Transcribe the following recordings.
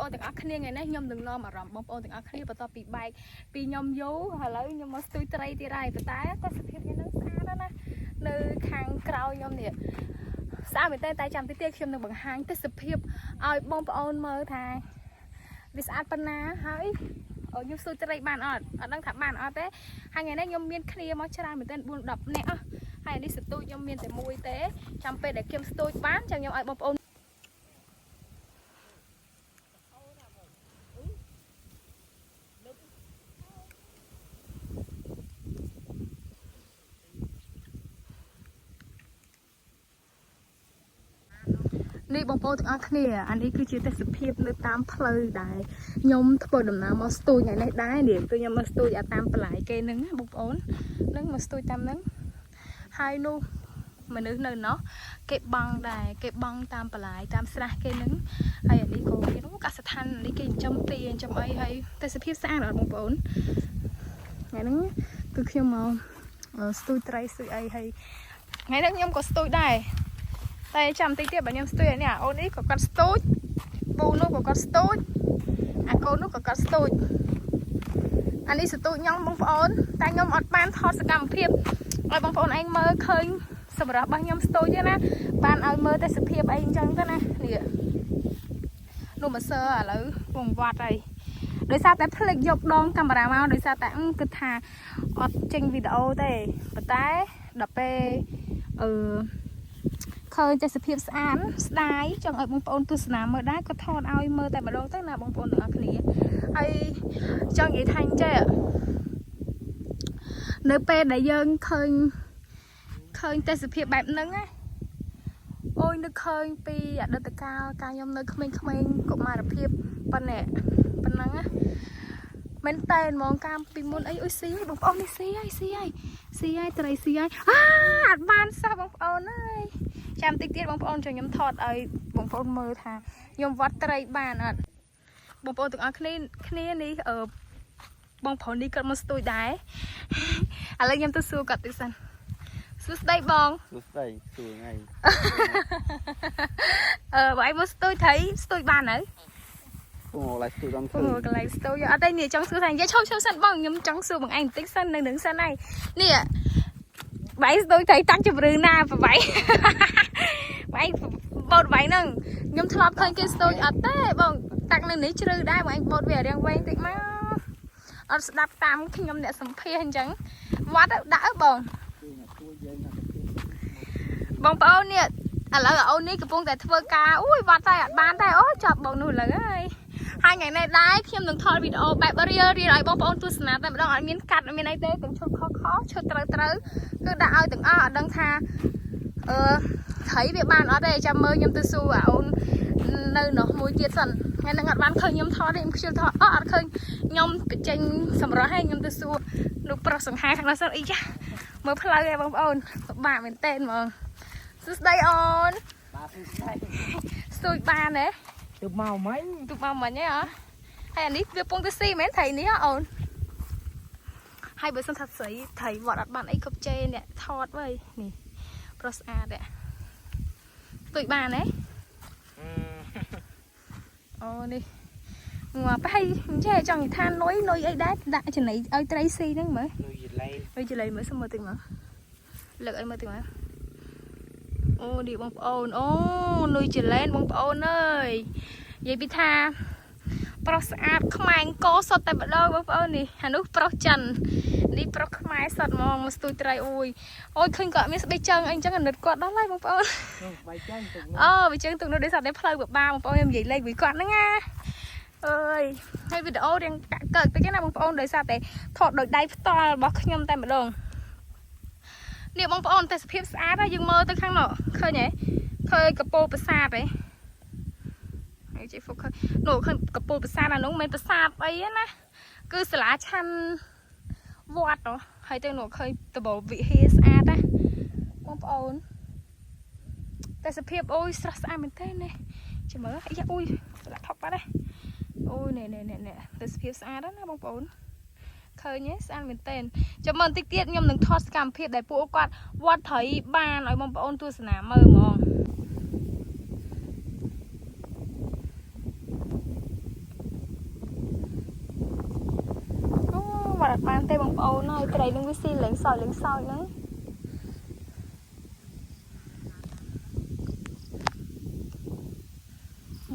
អូនទាំងអស់គ្នាថ្ងៃនេះខ្ញុំនឹងនាំអារម្មណ៍បងប្អូនទាំងអស់គ្នាបន្តពីបែកពីខ្ញុំយូរឥឡូវខ្ញុំមកស្ទួយត្រីទៀតហើយប៉ុន្តែទស្សនភាពនេះនឹងស្អាតណាស់នៅខាងក្រោយខ្ញុំនេះស្អាតមែនតើតែចាំតិចទៀតខ្ញុំនឹងបង្ហាញទស្សនភាពឲ្យបងប្អូនមើលថាវាស្អាតប៉ុណ្ណាហើយខ្ញុំស្ទួយត្រីបានអត់ដឹងថាបានអត់ទេហើយថ្ងៃនេះខ្ញុំមានគ្នាមកច្រើនមែនតើ4-10នាក់អស់ហើយនេះស្ទួយខ្ញុំមានតែមួយទេចាំពេលដែលខ្ញុំស្ទួយបានចាំខ្ញុំឲ្យបងប្អូននេះបងប្អូនទាំងអស់គ្នាអានេះគឺជាទេសភាពនៅតាមផ្លូវដែលខ្ញុំធ្វើដំណើរមកស្ទួយថ្ងៃនេះដែរនេះគឺខ្ញុំមកស្ទួយតាមបន្លាយគេហ្នឹងបងប្អូននឹងមកស្ទួយតាមហ្នឹងហើយនោះមនុស្សនៅណោះគេបង់ដែរគេបង់តាមបន្លាយតាមស្រះគេហ្នឹងហើយអានេះក៏គេនោះកសិដ្ឋាននេះគេចិញ្ចឹមទាចិញ្ចឹមអីហើយទេសភាពស្អាតអត់បងប្អូនថ្ងៃហ្នឹងគឺខ្ញុំមកស្ទួយត្រីស្ទួយអីហើយថ្ងៃនេះខ្ញុំក៏ស្ទួយដែរតែចាំតិចទៀតបើខ្ញុំស្ទួយនេះអូននេះក៏គាត់ស្ទួយពូនោះក៏គាត់ស្ទួយអាកូននោះក៏គាត់ស្ទួយអានេះស្ទួយខ្ញុំបងប្អូនតែខ្ញុំអត់បានថតសកម្មភាពឲ្យបងប្អូនឯងមើលឃើញសម្រាប់របស់ខ្ញុំស្ទួយទេណាបានឲ្យមើលទេសភាពអីអញ្ចឹងទៅណានេះនោះមកសើឥឡូវពងវត្តហើយដោយសារតែភ្លេចយកដងកាមេរ៉ាមកដោយសារតែគិតថាអត់ចេញវីដេអូទេប៉ុន្តែដល់ពេលឃើញទេសភាពស្អាតស្ដាយចង់ឲ្យបងប្អូនទស្សនាមើលដែរក៏ថតឲ្យមើលតែម្ដងទៅណាបងប្អូនទាំងអស់គ្នាហើយចង់និយាយថាអញ្ចឹងនៅពេលដែលយើងឃើញទេសភាពបែបហ្នឹងណាអូយនឹកឃើញពីអតីតកាលកាលខ្ញុំនៅក្មេងៗកុមារភាពប៉ុណ្ណឹងណាមែនតែហ្មងកាលពីមុនអីអុយស៊ីបងប្អូននេះស៊ីហើយត្រីស៊ីហើយអត់បានសោះបងប្អូនអើយចាំតិចទៀតបងប្អូនជួយខ្ញុំថតឲ្យបងប្អូនមើលថាខ្ញុំវត្តត្រីបានអត់បងប្អូនទាំងអស់គ្នានេះបងប្អូននេះគាត់មកស្ទួយដែរឥឡូវខ្ញុំទៅសួរគាត់តិចសិនសួស្ដីបងសួស្ដីសួរថ្ងៃបងឯងមកស្ទួយត្រីស្ទួយបានហើយអូកន្លែងស្ទួយដល់អូកន្លែងស្ទួយអត់ទេនេះចង់សួរថានិយាយឈប់សិនបងខ្ញុំចង់សួរបងឯងបន្តិចសិននឹងសិនហើយនេះបាយស្ទួយត្រីតាំងជំរឿណាបាយបាយបោតបាយហ្នឹងខ្ញុំធ្លាប់ឃើញគេស្ទួយអត់ទេបងតាំងនៅនេះជ្រៅដែរបងឯងបោតវារាំងវែងតិចមកអត់ស្ដាប់តាមខ្ញុំអ្នកសម្ភាសអញ្ចឹងវត្តដាក់បងប្អូននេះឥឡូវអូននេះកំពុងតែធ្វើការអូយវត្តតែអត់បានតែអូចាប់បងនោះឥឡូវហើយហើយថ្ងៃនេះដែរខ្ញុំនឹងថតវីដេអូបែបរៀលឲ្យបងប្អូនទស្សនាតែម្ដងអត់មានកាត់អត់មានអីទេទាំងឈុតខុសឈុតត្រូវគឺដាក់ឲ្យទាំងអស់អត់ដឹងថាត្រីវាបានអត់ទេចាំមើលខ្ញុំទៅសួរអូននៅនោះមួយទៀតសិនថ្ងៃហ្នឹងអត់បានឃើញខ្ញុំថតទេខ្ញុំខ្ជិលថតអត់ឃើញខ្ញុំបញ្ចេញសម្រស់ឲ្យខ្ញុំទៅសួរលោកប្រុសសង្ហាខាងនោះសិនអីចាមើលផ្លូវឯងបងប្អូនពិបាកមែនតើហ្មងសួស្ដីអូនបាទសួស្ដីស្ទួយបានទេទៅមកមិញហ៎ហើយអានេះវាពងទៅស៊ីមែនត្រីនេះអូនហើយបើសិនថាស្រីត្រីវត្តអត់បានអីគ្រប់ជេអ្នកថតវិញនេះប្រុសស្អាតទេស្ទួយបានទេអូនេះងាប់ហើយអញ្ចឹងចង់និយាយថានុយអីដែរដាក់ចំណីឲ្យត្រីស៊ីហ្នឹងមើលនុយចលៃមើលសុំមើលតិចមកលើកអីមើលតិចមកអូនេះបងប្អូនអូនុយចលែនបងប្អូនអើយនិយាយពីថាប្រុសស្អាតខ្មែរអង្គសុតតែម្ដងបងប្អូននេះអានោះប្រុសចិននេះប្រុសខ្មែរសុតហ្មងមកស្ទួយត្រីអូយឃើញគាត់មានស្បែកជើងអីអញ្ចឹងអាណិតគាត់ដល់ហើយបងប្អូនស្បែកជើងទឹកវាជើងទឹកនោះដោយសារតែផ្លូវពិបាកបងប្អូនខ្ញុំនិយាយលេងvớiគាត់ហ្នឹងណាអើយហើយវីដេអូរៀងកាក់កើតតិចណាបងប្អូនដោយសារតែថតដោយដៃផ្ទាល់របស់ខ្ញុំតែម្ដងនេះបងប្អូនទេសភាពស្អាតហើយយើងមើលទៅខាងនោះឃើញកពូលប្រាសាទហ៎ហើយជិះហ្វុកនោះឃើញកពូលប្រាសាទអានោះមិនប្រាសាទអីណាគឺសាលាឆាន់វត្តហ៎ហើយទៅនោះឃើញដបវិហារស្អាតណាបងប្អូនទេសភាពអូយស្រស់ស្អាតមែនទេនេះចាំមើលអាយ៉ាអូយស្លាប់ថប់បាត់ទេអូយនេះទេសភាពស្អាតណាបងប្អូនឃើញទេស្អាតមែនទេចាំមើលបន្តិចទៀតខ្ញុំនឹងថតសកម្មភាពដែលពួកគាត់វត្តត្រីបានឲ្យបងប្អូនទស្សនាមើលហ្មង ទេបងប្អូនហើយត្រីនឹងវាស៊ីលេងសើចហ្នឹង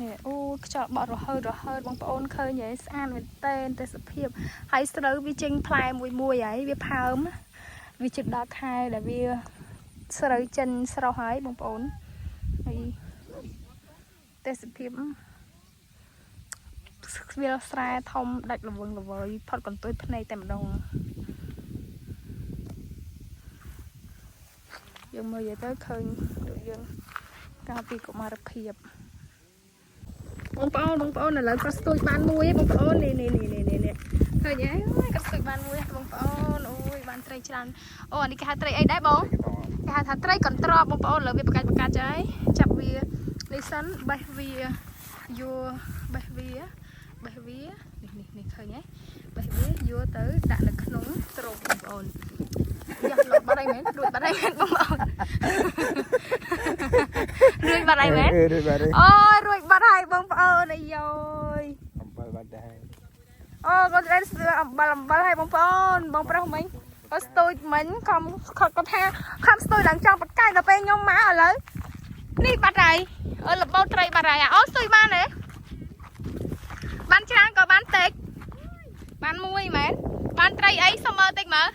នេះអូខ្យល់បក់រហើរបងប្អូនឃើញហ៎ស្អាតមែនតើទេសភាពហើយស្រូវវាចេញផ្លែមួយហើយវាផើមវាជិតដល់ខែដែលវាស្រូវចិនស្រស់ហើយបងប្អូនហើយទេសភាពវាស្រែធំដាច់ល្វឹងល្វើយផុតកន្ទុយភ្នែកតែម្ដងយើងមើលទៅឃើញដូចយើងការពីកុមារភាពបងប្អូនឥឡូវគាត់ស្ទួយបានមួយឯងបងប្អូននេះឃើញហើយគាត់ស្ទួយបានមួយបងប្អូនអូយបានត្រីច្រើនអូអានេះគេហៅត្រីអីដែរបងគេហៅថាត្រីកន្ត្រកបងប្អូនឥឡូវវាប្រកាច់ចាយចាប់វានេះសិនបេះវាយកបេះវានេះឃើញហ៎បេះវាយកទៅដាក់នៅក្នុងទ្រង់បងប្អូនយ៉ាលុតបាត់អីមែនរួចបាត់អីមែនបងប្អូនរួចបាត់អីមែនអូរួចបាត់ហើយបងប្អូនអាយយអំបិលបាត់ដែរអូគាត់បានស្ទើរអំបិលហើយបងប្អូនបងប្រុសមិញគាត់ស្ទួយមិញគាត់ថាខំស្ទួយឡើងចង់បកាយដល់ពេលខ្ញុំមកឥឡូវនេះបាត់ហើយអូលបោត្រីបាត់ហើយអូស្ទួយបានទេបានច្រើនក៏បានតិចបានមួយមែនបានត្រីអីសុំមើលតិចមើល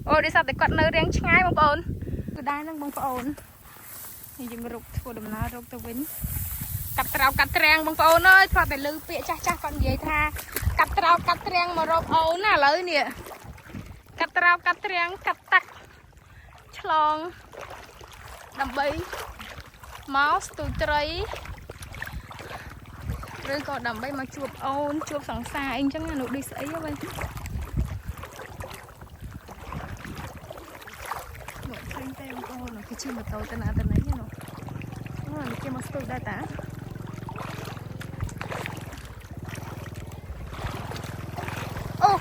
អូដូចថាតែគាត់នៅរៀងឆ្ងាយបងប្អូនគឺដែរហ្នឹងបងប្អូនយើងរុកធ្វើដំណើររុកទៅវិញកាត់ត្រោកកាត់ត្រាំងបងប្អូនអើយធ្លាប់តែឮពាក្យចាស់គាត់និយាយថាកាត់ត្រោកកាត់ត្រាំងមករកអូនណាឥឡូវនេះកាត់ត្រោកកាត់ត្រាំងកាត់តាក់ឆ្លងដើម្បីមកស្ទូចត្រីឬក៏ដើម្បីមកជួបអូនជួបសង្សារអីចឹងណានោះដូចស្អីហ្នឹងវិញមកឃើញតែបងប្អូនគេជិះម៉ូតូទៅណាទៅណីហ្នឹងអូនេះគេមកស្ទូចដែរតាអូ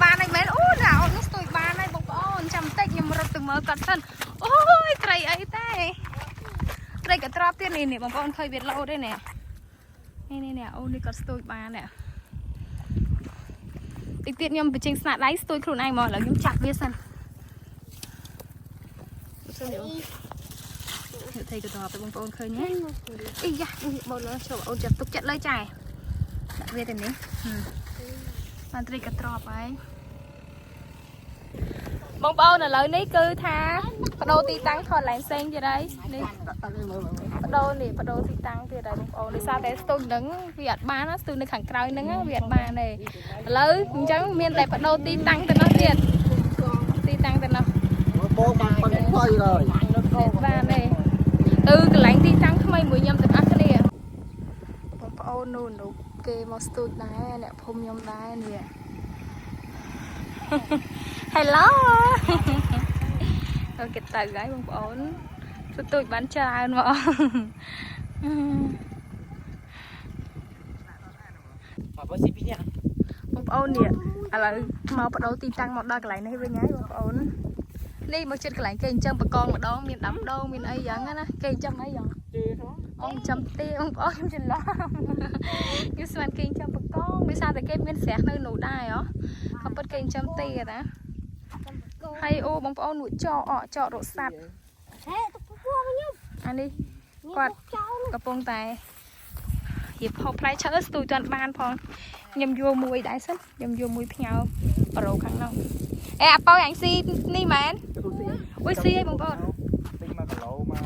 បានហើយមែនអូណាអូនស្ទូចបានហើយបងប្អូនចាំតិចខ្ញុំរត់ទៅមើលគាត់សិនអូយត្រីអីតែត្រីកត្រប់ទៀតនេះបងប្អូនឃើញវាលោតទេនេះអូនេះគាត់ស្ទួយបាននេះតិចទៀតខ្ញុំបញ្ចេញស្នាដៃស្ទួយខ្លួនឯងមកឥឡូវខ្ញុំចាប់វាសិនត្រីកត្រប់ទៅបងប្អូនឃើញទេអីយ៉ាបងលើចូលអូនចាប់ទុកចិត្តលើចាដាក់វាទៅនេះបានត្រីកត្រប់ហើយបងប្អូនឥឡូវនេះគឺថាបដូរទីតាំងថតឡើងផ្សេងទៀតហើយនេះបដូរទីតាំងទៀតហើយបងប្អូនដោយសារតែស្ទូចហ្នឹងវាអត់បានស្ទូចនៅខាងក្រោយហ្នឹងវាអត់បានទេឥឡូវអញ្ចឹងមានតែបដូរទីតាំងទៅនោះទៀតទីតាំងទៅនោះបងបានប៉ុនផ្លុយហើយបានទេទៅកន្លែងទីតាំងថ្មីមួយខ្ញុំទាំងអស់គ្នាបងប្អូននោះគេមកស្ទូចដែរអ្នកភូមិខ្ញុំដែរនេះ Hello អូគេទៅហើយបងប្អូនស្ទួយបានច្រើនមកបងប្អូននេះឥឡូវមកបដូរទីតាំងមកដល់កន្លែងនេះវិញហើយបងប្អូននេះមកជិតកន្លែងគេអញ្ចឹងបកងម្ដងមានដាំដងមានអីយ៉ាងណាគេអញ្ចឹងអីយ៉ាងអូនចាំទេបងប្អូនខ្ញុំច្រឡំខ្ញុំស្មានគេអញ្ចឹងបកងដោយសារតែគេមានស្រះនៅនោះដែរហ៎ក៏ពិតគេអញ្ចឹងទេណាហើយអូបងប្អូននួចចករកសัตว์អានេះគាត់កំពុងតែរៀបហូបផ្លែឈើស្ទូចទាន់បានផងខ្ញុំយកមួយដែរសិនខ្ញុំយកមួយផ្ញើប្រូខាងនោះអេអាប៉ោអញស៊ីនេះមែនអូយស៊ីឲ្យបងប្អូនទិញ1គីឡូមក1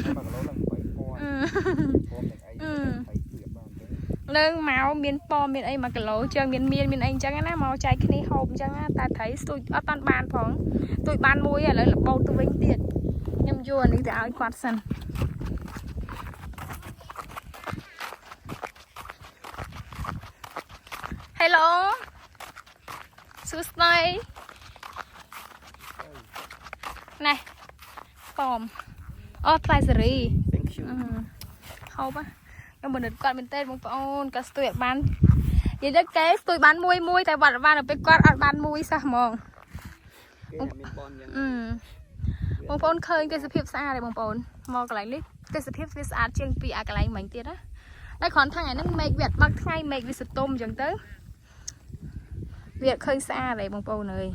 គីឡូឡើង3000នឹងមកមានប៉មានអី1គីឡូជើងមានអីអញ្ចឹងណាមកចែកគ្នាហូបអញ្ចឹងណាតែត្រីស្ទូចអត់តាន់បានផងស្ទូចបានមួយឥឡូវលបោតទៅវិញទៀតខ្ញុំយកអានេះទៅឲ្យគាត់សិនHello សួស្តីណែប៉មអូផ្លែសេរីហូបខ្ញុំមិនគាត់មែនទេបងប្អូនគាត់ស្ទួយអត់បាននិយាយទៅគេស្ទួយបានមួយតែបាត់បានទៅពេលគាត់អត់បានមួយសោះហ្មងបងប្អូនឃើញទេសភាពស្អាតទេបងប្អូនមកកន្លែងនេះទេសភាពវាស្អាតជាងពីអាកន្លែងមិញទៀតណា đây còn thằng này nó make Việt bắt ngay make vì sụt tôm chẳng tới Việt khơi xa đấy bằng bầu này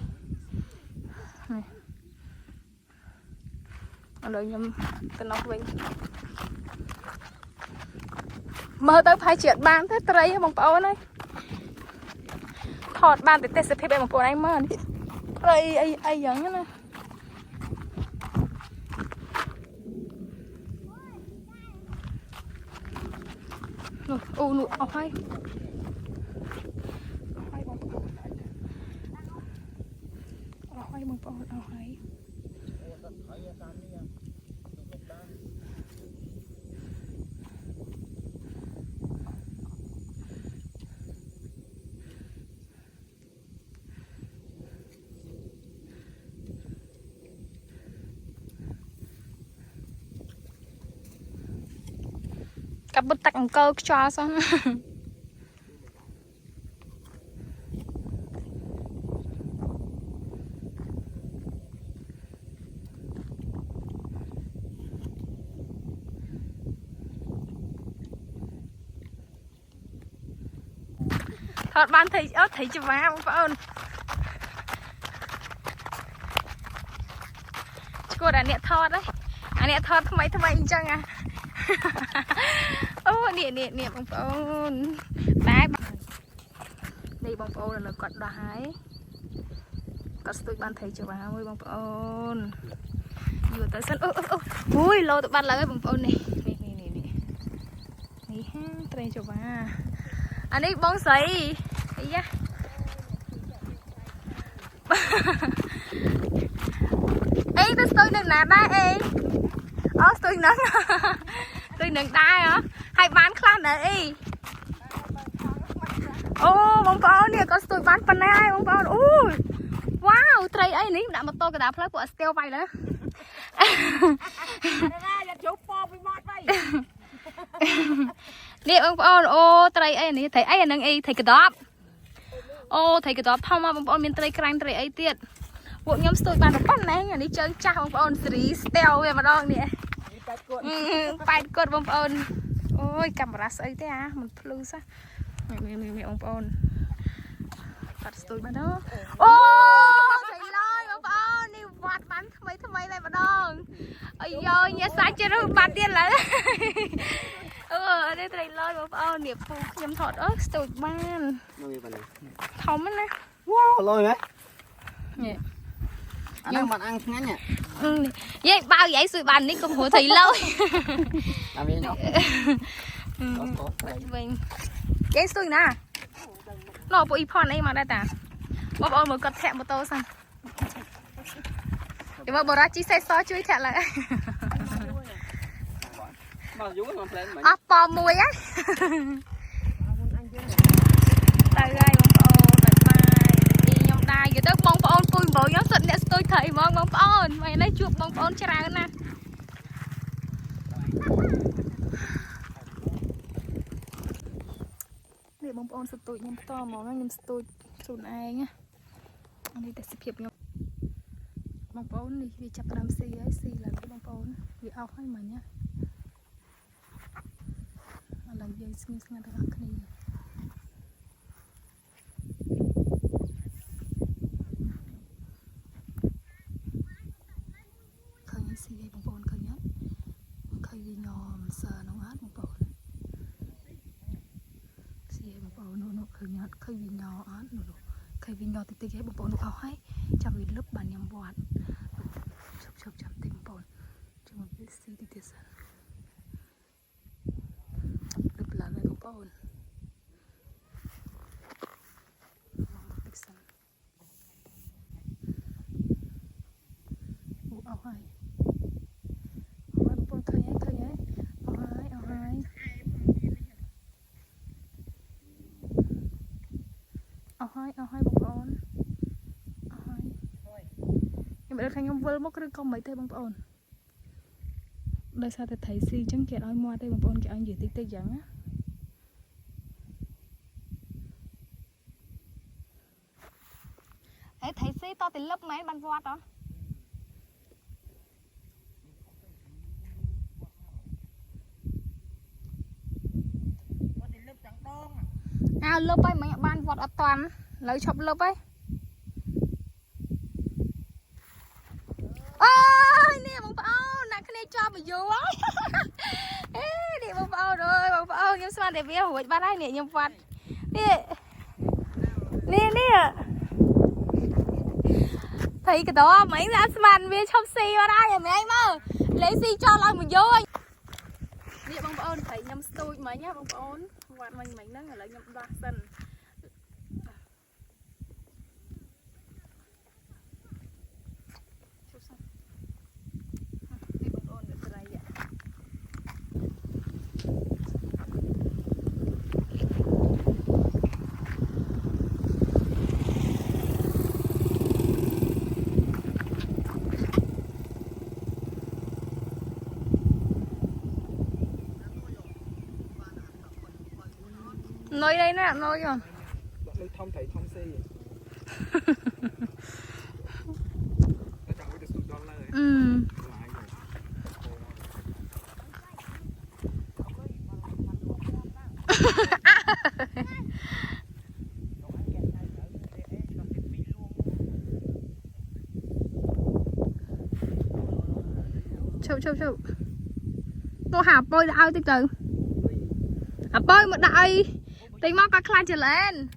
ở đây nhầm tên nó vinh mở tới phải chuyện ban thế tây bằng bầu này thọt ban để test phê bằng bầu này mở đi đây ai giống này nụ ao hay bằng bầu ao hay cặp bứt tặng cơ cho xong thật ban thấy chưa má không phải không cô đã nẹt thọt đấy nẹt thọt thay chăng à ô nẹt bằng phôn đái đây bằng phôn là cọt đái cọt tôi ban thấy chưa má ơi bằng phôn vừa tới sân ui lâu tụi ban lại bằng phôn này này ha đây chưa má anh ấy bóng sấy da ê tôi đừng nè đai ê tôi nâng đai hả hay bán khăn đấy ô bóng pháo nè có tôi bán phần này bóng pháo ui wow tray ấy ní đã một tô cái đá phơi của steel vậy đó nè bóng pháo ô tray ấy ní thấy ấy nâng ấy thấy cái đó ô thấy cái đó thong mà bóng pháo miền tây canh tray ấy tiệt bộ nhóm tôi bán được phần này đi chơi cha bóng pháo series steel về mà đong nè phải cột bóng pháo ôi camera ấy thế à mình lưu sao mẹ bóng pháo bắt tôi bán đó ô thầy lôi bóng pháo đi vặt bắn thay này mà đong ơi ơi nhớ sai chưa đâu bắn tiền lại đây thầy lôi bóng pháo niệm phù nhầm thọt ớt tôi bán thòng á wow lôi đấy nè anh đang bạn ăn ngắn nhỉ vậy bao giấy sủi bàn đi cùng hổ thầy lâu làm gì nó giấy sủi nè nó bộ ipon ấy mà đây ta bố ơi một cật thẹn một tô xong nhưng mà bố ra chỉ xe xó chui thẹn lại bò mùi á tay gai đai giờ tới bông phôn phun bộ nhóm sụn để tôi thấy bông phôn mày lấy chuột bông phôn cho ra nè để bông phôn sụt tụi nhóm to món nó nhóm tôi sụn ai nhá anh đi để xếp hiệp nhóm bông phôn đi vì chặt làm xì ấy xì là cái bông phôn vì ao hay mà nhá là dây xin được ăn cái này xì bông phôn khơi nhất khơi nhòm sờ nó ngát bông phôn xì bông phôn nó khơi nhất khơi vì nhỏ át nó khơi vì nhỏ thì cái bông phôn nó ao hay chăm vì lớp bàn nhầm bọt chụp chăm tình bông phôn chăm một cái xì thì tiệt sẵn lớp là cái bông phôn ao hay ao hai bông phôn nhưng mà thành ông vơ mốc cái con mấy tay bông phôn đời sao thì thấy xì chẳng kẹt ai mua tay bông phôn kẹt anh gì tích chẳng á ấy thấy xì to thì lớp mấy ban vót đó ao lớp ấy mấy ban vọt ở toàn lấy chọc lớp ấy ôi nè bông bao nè cái này cho mà vô á ê nè bông bao nhưng sao để biết hồi ba đây nè nhưng vọt nè nè nè thấy cái đó mấy ra sman với trong xì vào đây rồi mấy anh mơ lấy xì cho lại một vô anh nè bông bao thấy nhâm tôi mấy nhá bông bao vọt mình mấy nắng là nhâm ba sân nói đây nè nói rồi Nuôi thông thấy thông xe vậy. Nó chẳng có được $1 rồi. Lại rồi. chụp tôi hạp bôi đã ơi từ từ hạp bôi một đại tính móc cá khăn trở lên